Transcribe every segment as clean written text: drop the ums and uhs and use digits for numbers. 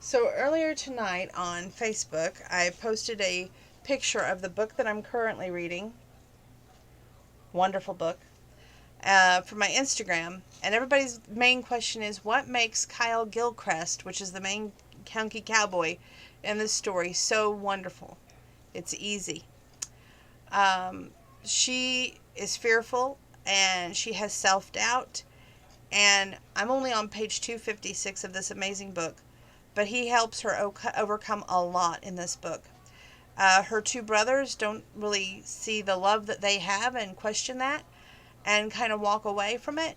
So earlier tonight on Facebook, I posted a picture of the book that I'm currently reading. Wonderful book. For my Instagram. And everybody's main question is what makes Kyle Gilchrist, which is the main hunky cowboy in this story, so wonderful? It's easy. She is fearful and she has self doubt. And I'm only on page 256 of this amazing book. But he helps her overcome a lot in this book. Her two brothers don't really see the love that they have and question that and kind of walk away from it.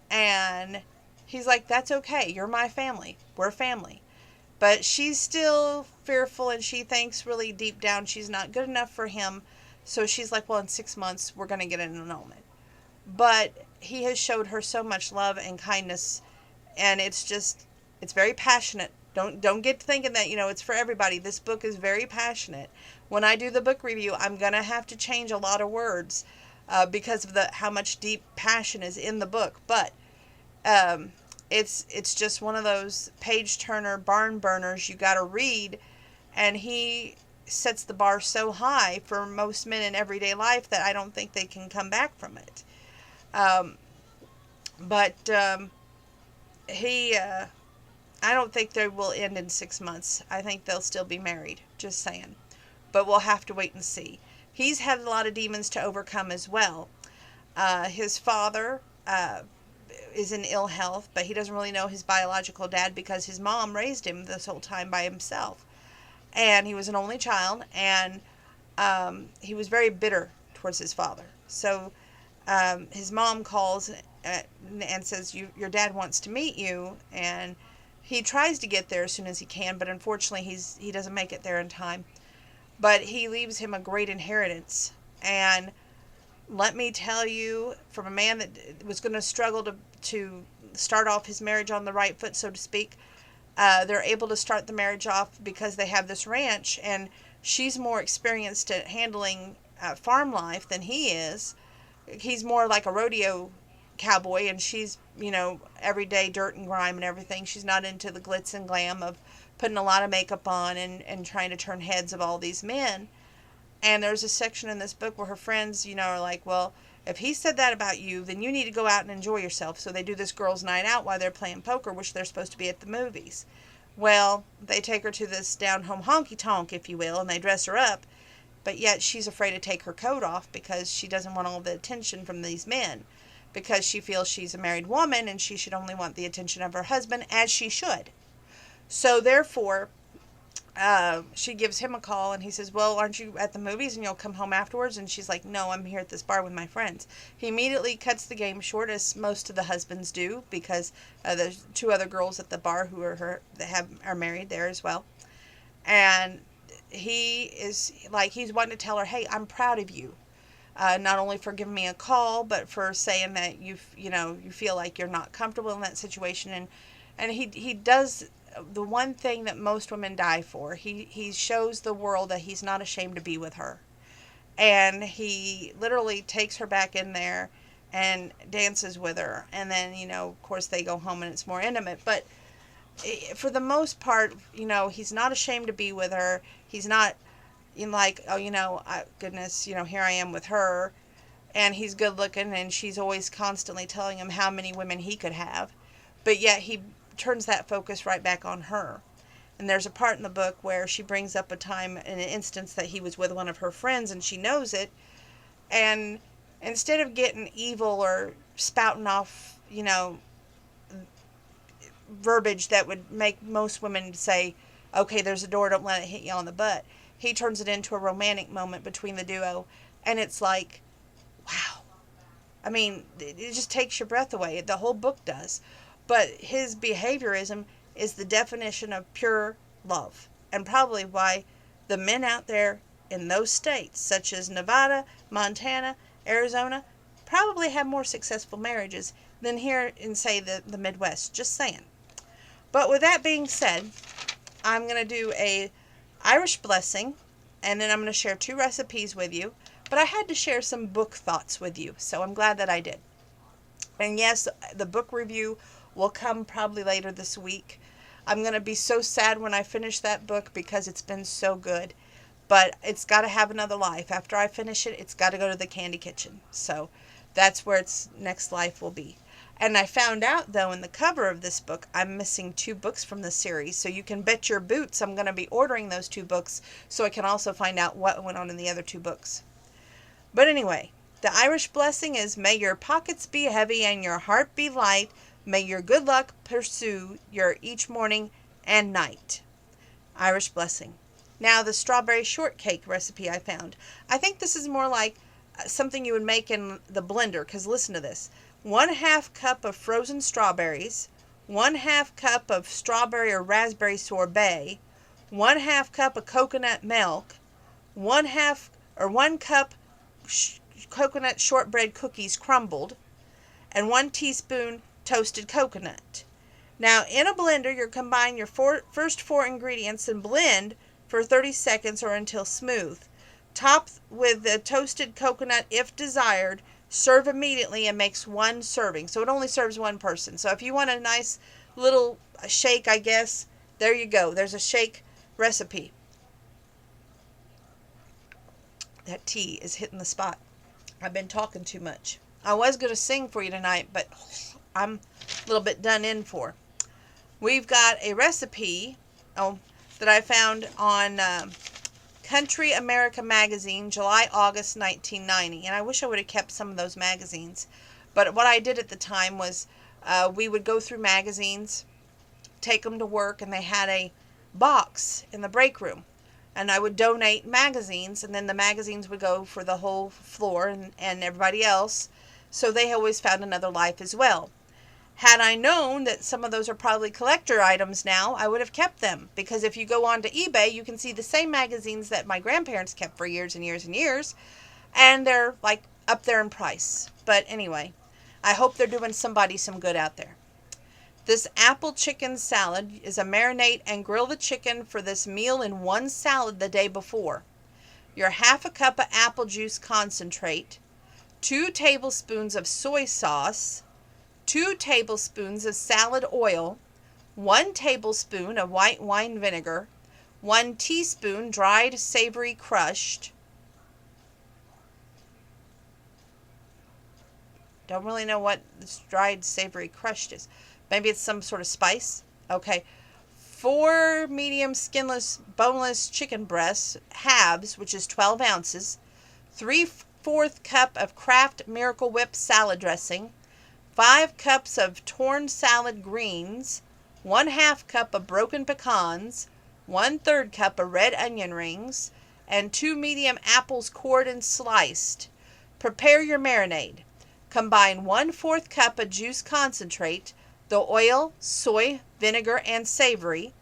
And he's like, that's okay. You're my family. We're family. But she's still fearful and she thinks really deep down she's not good enough for him. So she's like, well, in 6 months, we're going to get an annulment. But he has showed her so much love and kindness. And it's very passionate. Don't get thinking that, it's for everybody. This book is very passionate. When I do the book review, I'm going to have to change a lot of words because of how much deep passion is in the book. But it's just one of those page turner barn burners you got to read, and he sets the bar so high for most men in everyday life that I don't think they can come back from it. But he I don't think they will end in 6 months. I think they'll still be married. Just saying. But we'll have to wait and see. He's had a lot of demons to overcome as well. His father is in ill health, but he doesn't really know his biological dad because his mom raised him this whole time by himself. And he was an only child, and he was very bitter towards his father. So his mom calls and says, your dad wants to meet you, and he tries to get there as soon as he can, but unfortunately he doesn't make it there in time. But he leaves him a great inheritance. And let me tell you, from a man that was going to struggle to start off his marriage on the right foot, so to speak, they're able to start the marriage off because they have this ranch, and she's more experienced at handling farm life than he is. He's more like a rodeo cowboy, and she's, everyday dirt and grime and everything. She's not into the glitz and glam of putting a lot of makeup on and trying to turn heads of all these men. And there's a section in this book where her friends, are like, well, if he said that about you, then you need to go out and enjoy yourself. So they do this girls' night out while they're playing poker, which they're supposed to be at the movies. Well, they take her to this down-home honky-tonk, if you will, and they dress her up. But yet she's afraid to take her coat off because she doesn't want all the attention from these men. Because she feels she's a married woman and she should only want the attention of her husband, as she should. So therefore, she gives him a call and he says, well, aren't you at the movies and you'll come home afterwards? And she's like, no, I'm here at this bar with my friends. He immediately cuts the game short, as most of the husbands do, because there's two other girls at the bar who are married there as well. And he is like, he's wanting to tell her, hey, I'm proud of you. Not only for giving me a call, but for saying that you feel like you're not comfortable in that situation. And he does the one thing that most women die for. He shows the world that he's not ashamed to be with her. And he literally takes her back in there and dances with her. And then, of course they go home and it's more intimate. But for the most part, he's not ashamed to be with her. He's not like, oh, goodness, here I am with her. And he's good looking and she's always constantly telling him how many women he could have. But yet he turns that focus right back on her. And there's a part in the book where she brings up a time, an instance that he was with one of her friends and she knows it. And instead of getting evil or spouting off, verbiage that would make most women say, okay, there's a door, don't let it hit you on the butt. He turns it into a romantic moment between the duo. And it's like, wow. I mean, it just takes your breath away. The whole book does. But his behaviorism is the definition of pure love. And probably why the men out there in those states, such as Nevada, Montana, Arizona, probably have more successful marriages than here in, say, the Midwest. Just saying. But with that being said, I'm going to do a Irish blessing, and then I'm going to share 2 recipes with you. But I had to share some book thoughts with you, so I'm glad that I did. And yes, the book review will come probably later this week. I'm going to be so sad when I finish that book because it's been so good. But it's got to have another life. After I finish it, it's got to go to the candy kitchen. So that's where its next life will be. And I found out, though, in the cover of this book, I'm missing 2 books from the series. So you can bet your boots I'm going to be ordering those 2 books so I can also find out what went on in the other 2 books. But anyway, the Irish blessing is, may your pockets be heavy and your heart be light. May your good luck pursue your each morning and night. Irish blessing. Now, the strawberry shortcake recipe I found. I think this is more like something you would make in the blender, because listen to this. 1/2 cup of frozen strawberries, 1/2 cup of strawberry or raspberry sorbet, 1/2 cup of coconut milk, 1 cup coconut shortbread cookies crumbled, and 1 teaspoon toasted coconut. Now, in a blender, you combine your first 4 ingredients and blend for 30 seconds or until smooth. Top with the toasted coconut if desired. Serve immediately and makes 1 serving. So it only serves 1 person. So if you want a nice little shake, I guess, there you go. There's a shake recipe. That tea is hitting the spot. I've been talking too much. I was going to sing for you tonight, but I'm a little bit done in for. We've got a recipe that I found on Country America magazine, July, August 1990. And I wish I would have kept some of those magazines. But what I did at the time was we would go through magazines, take them to work, and they had a box in the break room. And I would donate magazines, and then the magazines would go for the whole floor and everybody else. So they always found another life as well. Had I known that some of those are probably collector items now, I would have kept them. Because if you go on to eBay, you can see the same magazines that my grandparents kept for years and years and years. And they're like up there in price. But anyway, I hope they're doing somebody some good out there. This apple chicken salad is a marinate and grill the chicken for this meal in 1 salad the day before. Your 1/2 cup of apple juice concentrate, 2 tablespoons of soy sauce, 2 tablespoons of salad oil, 1 tablespoon of white wine vinegar, 1 teaspoon dried savory crushed. Don't really know what this dried savory crushed is. Maybe it's some sort of spice. Okay. 4 medium skinless, boneless chicken breasts, halves, which is 12 ounces. 3/4 cup of Kraft Miracle Whip salad dressing. 5 cups of torn salad greens. 1/2 cup of broken pecans. 1/3 cup of red onion rings. And 2 medium apples cored and sliced. Prepare your marinade. Combine 1/4 cup of juice concentrate, the oil, soy, vinegar, and savory.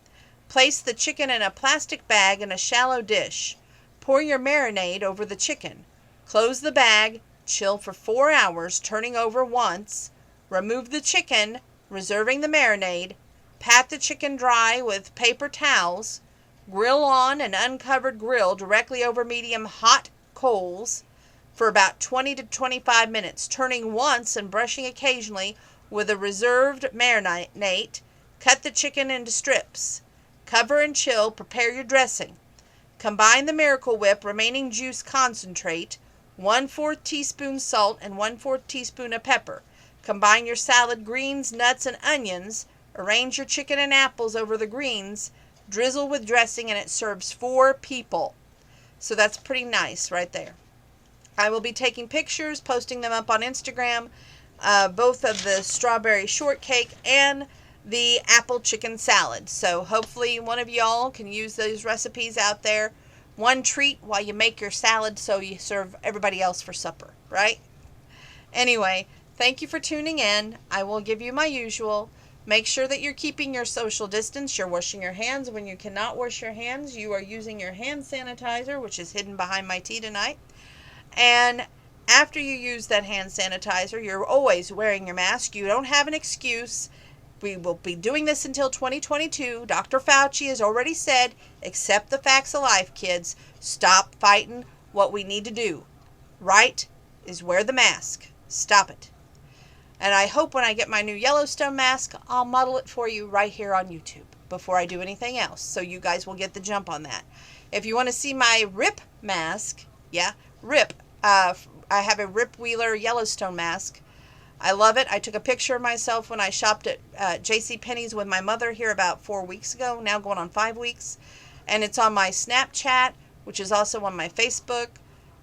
Place the chicken in a plastic bag in a shallow dish. Pour your marinade over the chicken. Close the bag, chill for 4 hours, turning over once. Remove the chicken, reserving the marinade. Pat the chicken dry with paper towels. Grill on an uncovered grill directly over medium hot coals for about 20 to 25 minutes, turning once and brushing occasionally with a reserved marinade. Cut the chicken into strips. Cover and chill. Prepare your dressing. Combine the Miracle Whip, remaining juice concentrate, 1/4 teaspoon salt, and 1/4 teaspoon of pepper. Combine your salad greens, nuts, and onions. Arrange your chicken and apples over the greens. Drizzle with dressing, and it serves 4 people. So that's pretty nice right there. I will be taking pictures, posting them up on Instagram, both of the strawberry shortcake and the apple chicken salad. So hopefully one of y'all can use those recipes out there. One treat while you make your salad so you serve everybody else for supper, right? Anyway, thank you for tuning in. I will give you my usual. Make sure that you're keeping your social distance. You're washing your hands. When you cannot wash your hands, you are using your hand sanitizer, which is hidden behind my tea tonight. And after you use that hand sanitizer, you're always wearing your mask. You don't have an excuse. We will be doing this until 2022. Dr. Fauci has already said, accept the facts of life, kids. Stop fighting what we need to do. Right is wear the mask. Stop it. And I hope when I get my new Yellowstone mask, I'll model it for you right here on YouTube. before I do anything else. So you guys will get the jump on that. If you want to see my Rip mask, yeah, Rip. I have a Rip Wheeler Yellowstone mask. I love it. I took a picture of myself when I shopped at JCPenney's with my mother here about 4 weeks ago, now going on 5 weeks. And it's on my Snapchat, which is also on my Facebook.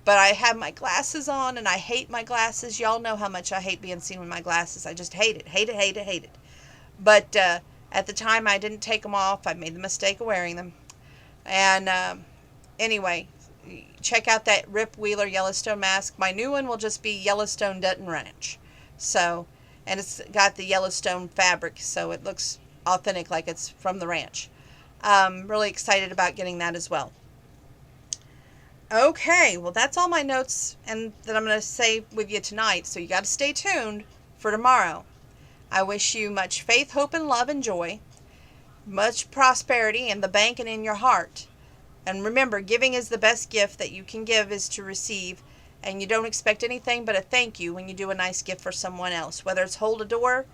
But I have my glasses on, and I hate my glasses. Y'all know how much I hate being seen with my glasses. I just hate it, hate it, hate it, hate it. But at the time, I didn't take them off. I made the mistake of wearing them. And anyway, check out that Rip Wheeler Yellowstone mask. My new one will just be Yellowstone Dutton Ranch. So, and it's got the Yellowstone fabric, so it looks authentic, like it's from the ranch. Really excited about getting that as well. Okay, well, that's all my notes and that I'm going to say with you tonight, so you got to stay tuned for tomorrow. I wish you much faith, hope, and love and joy, much prosperity in the bank and in your heart. And remember, giving is the best gift that you can give is to receive, and you don't expect anything but a thank you when you do a nice gift for someone else, whether it's hold a door,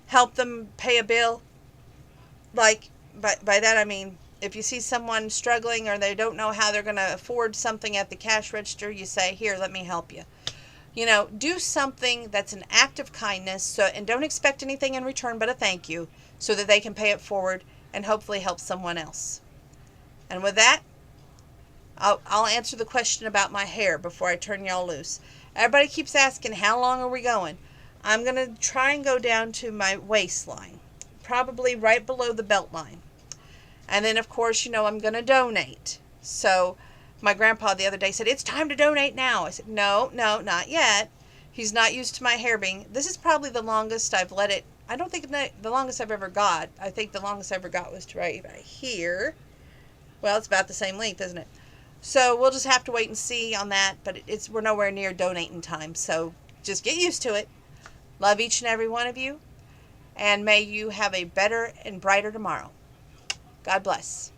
help them pay a bill. Like, by that I mean, if you see someone struggling or they don't know how they're going to afford something at the cash register, you say, here, let me help you. You know, do something that's an act of kindness, and don't expect anything in return but a thank you, so that they can pay it forward and hopefully help someone else. And with that, I'll answer the question about my hair before I turn y'all loose. Everybody keeps asking, how long are we going? I'm going to try and go down to my waistline, probably right below the belt line. And then, of course, you know, I'm going to donate. So my grandpa the other day said, it's time to donate now. I said, no, not yet. He's not used to my hair being, this is probably the longest I've let it, I don't think the longest I've ever got. I think the longest I ever got was right here. Well, it's about the same length, isn't it? So we'll just have to wait and see on that, but we're nowhere near donating time, so just get used to it. Love each and every one of you, and may you have a better and brighter tomorrow. God bless.